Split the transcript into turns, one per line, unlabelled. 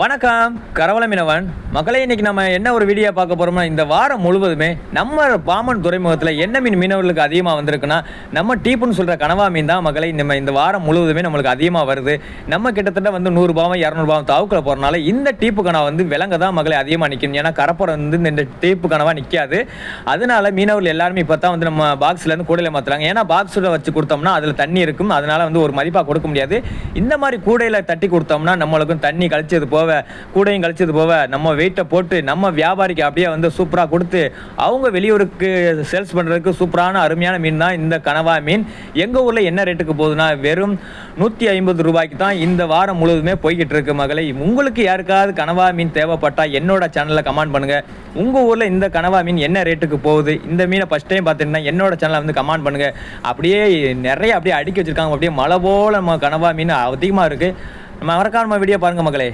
வணக்கம், கரவல மீனவன் மக்களே. இன்னைக்கு நம்ம என்ன ஒரு வீடியோ பார்க்க போறோம்னா, இந்த வாரம் முழுவதுமே நம்ம பாம்பன் துறைமுகத்தில் என்ன மீன் மீனவர்களுக்கு அதிகமாக வந்திருக்குன்னா, நம்ம டீப்புன்னு சொல்கிற கனவா மீன் தான் மக்களை. இந்த வாரம் முழுவதுமே நம்மளுக்கு அதிகமாக வருது. நம்ம கிட்டத்தட்ட 100 பாவம் 200 பாவம் தாவுக்கில் போகிறனால இந்த டீப்பு கனவா விலங்க தான் மக்களை அதிகமாக நிற்கும். ஏன்னா கரப்புறம் இந்த டீப்பு கனவா நிற்காது. அதனால மீனவர்கள் எல்லாருமே இப்போ தான் நம்ம பாக்ஸ்லேருந்து கூடையில் மாற்றுறாங்க. ஏன்னா பாக்ஸில் வச்சு கொடுத்தோம்னா அதில் தண்ணி இருக்கும். அதனால ஒரு மதிப்பாக கொடுக்க முடியாது. இந்த மாதிரி கூடையில் தட்டி கொடுத்தோம்னா நம்மளுக்கும் தண்ணி கழிச்சது போக கூடையும் கழிச்சது போக நம்ம வெயிட்டை போட்டு நம்ம வியாபாரிக்கு அப்படியே சூப்பராக கொடுத்து அவங்க வெளியூருக்கு சேல்ஸ் பண்ணுறதுக்கு சூப்பரான அருமையான மீன் தான் இந்த கனவா மீன். எங்கள் ஊரில் என்ன ரேட்டுக்கு போகுதுன்னா, வெறும் 150 ரூபாய்க்கு தான் இந்த வாரம் முழுவதுமே போய்கிட்டு இருக்கு மகளை. உங்களுக்கு யாருக்காவது கனவா மீன் தேவைப்பட்டால் என்னோட சேனலில் கமெண்ட் பண்ணுங்கள். உங்கள் ஊரில் இந்த கனவா மீன் என்ன ரேட்டுக்கு போகுது, இந்த மீனை ஃபஸ்ட் டைம் பார்த்துட்டுனா என்னோட சேனலில் கமெண்ட் பண்ணுங்கள். அப்படியே நிறைய அப்படியே அடுக்கி வச்சுருக்காங்க. அப்படியே மழை போல் நம்ம கனவா மீன் அதிகமாக இருக்குது. நம்ம மறக்காம வீடியோ பாருங்கள் மகளே.